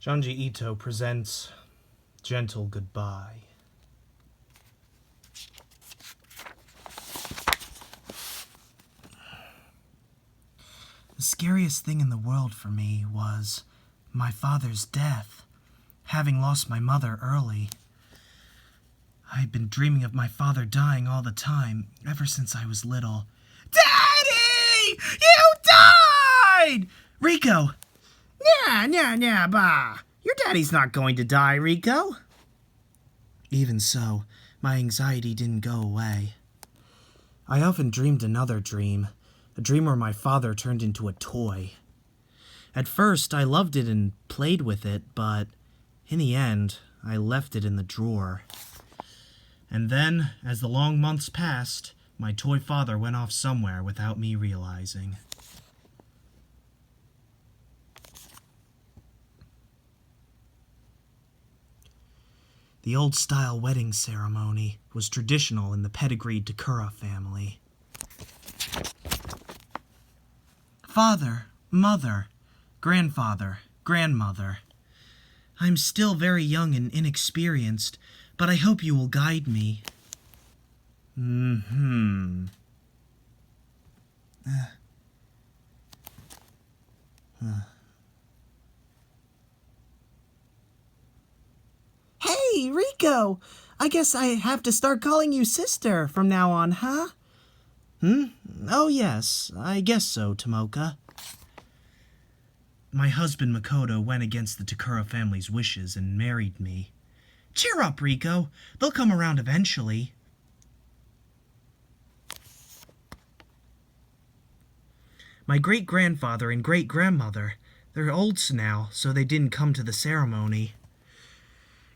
Junji Ito presents Gentle Goodbye. The scariest thing in the world for me was my father's death, having lost my mother early. I had been dreaming of my father dying all the time, ever since I was little. Daddy! You died! Rico! Nah, bah. Your daddy's not going to die, Rico. Even so, my anxiety didn't go away. I often dreamed another dream, a dream where my father turned into a toy. At first, I loved it and played with it, but in the end, I left it in the drawer. And then, as the long months passed, my toy father went off somewhere without me realizing. The old-style wedding ceremony was traditional in the pedigreed Takara family. Father, mother, grandfather, grandmother. I'm still very young and inexperienced, but I hope you will guide me. Hey, Rico! I guess I have to start calling you sister from now on, huh? Oh yes, I guess so, Tomoka. My husband Makoto went against the Takara family's wishes and married me. Cheer up, Rico. They'll come around eventually. My great-grandfather and great-grandmother, they're old now, so they didn't come to the ceremony.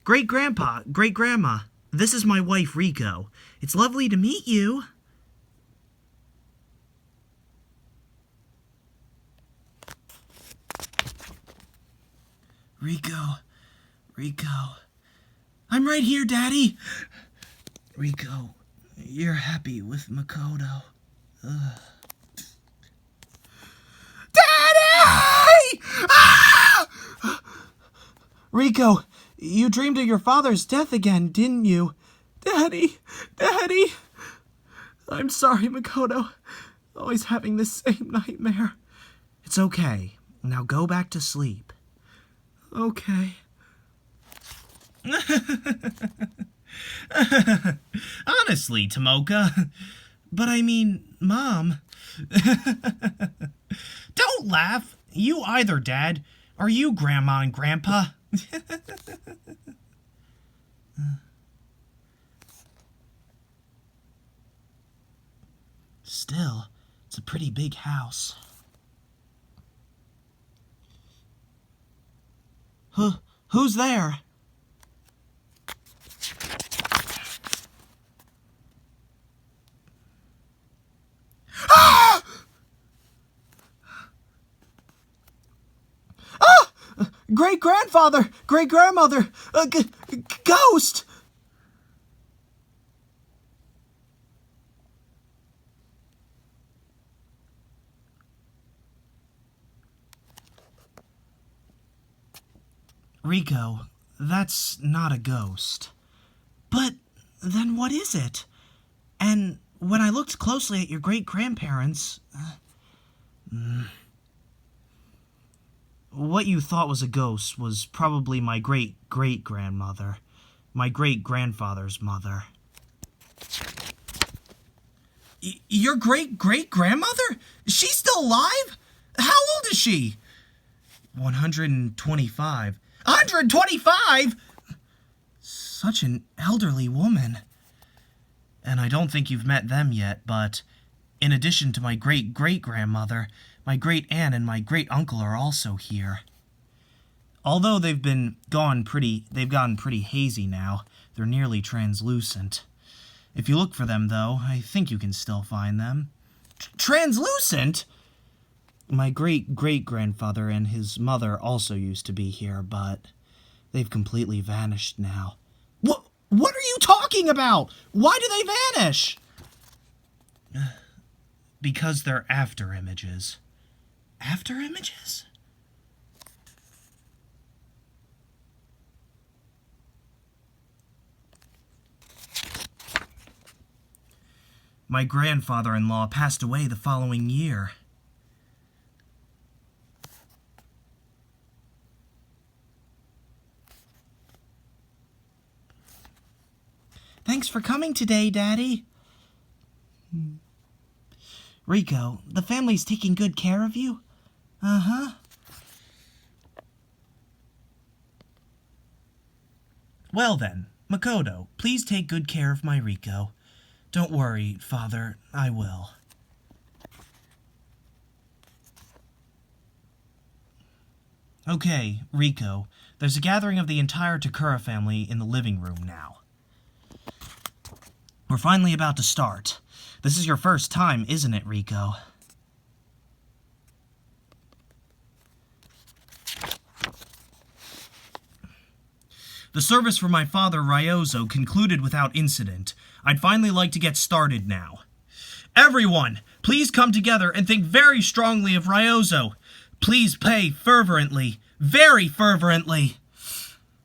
Great-grandpa, great-grandma, this is my wife, Rico. It's lovely to meet you. Rico. I'm right here, Daddy. Rico, you're happy with Makoto. Daddy! Ah! Rico, you dreamed of your father's death again, didn't you? Daddy! I'm sorry, Makoto. Always having the same nightmare. It's okay. Now go back to sleep. Okay. Honestly, Tomoka. But I mean, Mom. Don't laugh. You either, Dad. Are you Grandma and Grandpa? Still, it's a pretty big house. Who's there? Ah! Ah! Great-grandfather! Great-grandmother! Ghost! Rico, that's not a ghost. But then what is it? And when I looked closely at your great-grandparents... What you thought was a ghost was probably my great-great-grandmother. My great-grandfather's mother. Your great-great-grandmother? She's still alive? How old is she? 125. 125?! Such an elderly woman. And I don't think you've met them yet, but in addition to my great-great-grandmother, my great-aunt and my great-uncle are also here. Although they've gotten pretty hazy now. They're nearly translucent. If you look for them, though, I think you can still find them. Translucent?! My great-great-grandfather and his mother also used to be here, but they've completely vanished now. What are you talking about? Why do they vanish? Because they're after images. After images? My grandfather-in-law passed away the following year. Thanks for coming today, Daddy. Rico, the family's taking good care of you? Uh-huh. Well then, Makoto, please take good care of my Rico. Don't worry, Father, I will. Okay, Rico, there's a gathering of the entire Takara family in the living room now. We're finally about to start. This is your first time, isn't it, Rico? The service for my father, Ryozo, concluded without incident. I'd finally like to get started now. Everyone, please come together and think very strongly of Ryozo. Please pray fervently, very fervently.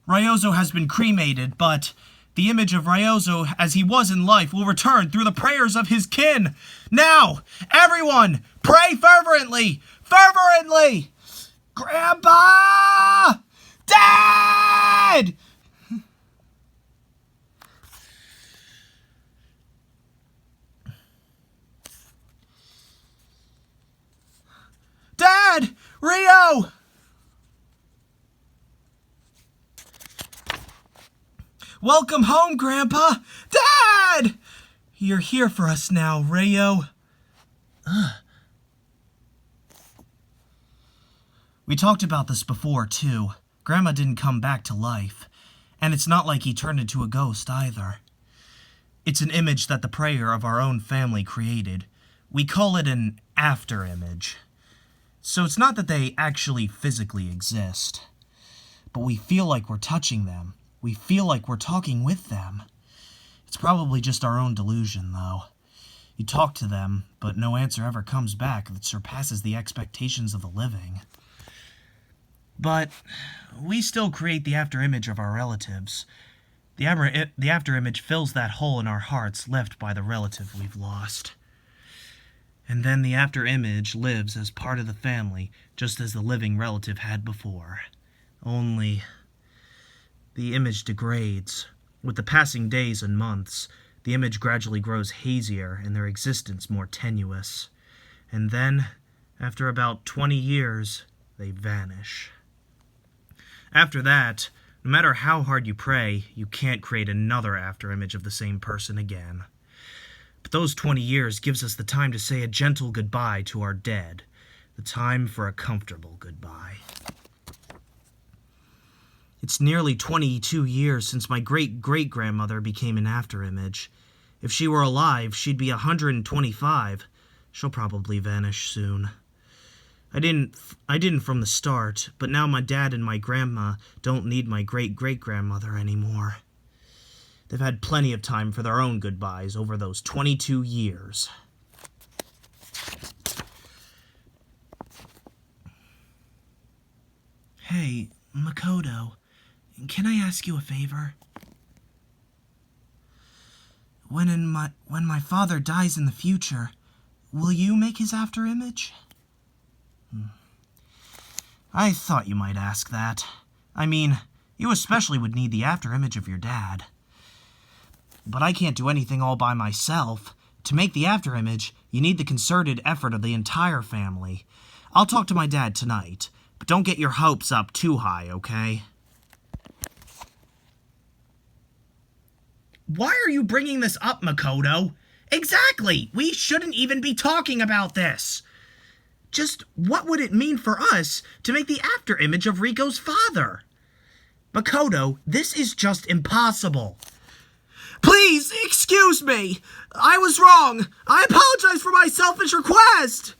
Ryozo has been cremated, but the image of Ryozo as he was in life will return through the prayers of his kin. Now, everyone, pray fervently! Fervently! Grandpa! Dad! Dad! Rio! Welcome home, Grandpa! Dad! You're here for us now, Rio. We talked about this before, too. Grandma didn't come back to life. And it's not like he turned into a ghost, either. It's an image that the prayer of our own family created. We call it an after-image. So it's not that they actually physically exist. But we feel like we're touching them. We feel like we're talking with them. It's probably just our own delusion, though. You talk to them, but no answer ever comes back that surpasses the expectations of the living. But we still create the after-image of our relatives. The after-image fills that hole in our hearts left by the relative we've lost. And then the after-image lives as part of the family, just as the living relative had before. Only the image degrades. With the passing days and months, the image gradually grows hazier and their existence more tenuous. And then, after about 20 years, they vanish. After that, no matter how hard you pray, you can't create another after-image of the same person again. But those 20 years gives us the time to say a gentle goodbye to our dead. The time for a comfortable goodbye. It's nearly 22 years since my great-great-grandmother became an after-image. If she were alive, she'd be 125. She'll probably vanish soon. I didn't from the start, but now my dad and my grandma don't need my great-great-grandmother anymore. They've had plenty of time for their own goodbyes over those 22 years. Hey, Makoto, can I ask you a favor? When my father dies in the future, will you make his after-image? I thought you might ask that. I mean, you especially would need the after-image of your dad. But I can't do anything all by myself. To make the after-image, you need the concerted effort of the entire family. I'll talk to my dad tonight, but don't get your hopes up too high, okay? Why are you bringing this up, Makoto? Exactly! We shouldn't even be talking about this! Just what would it mean for us to make the after-image of Riko's father? Makoto, this is just impossible. Please, excuse me! I was wrong! I apologize for my selfish request!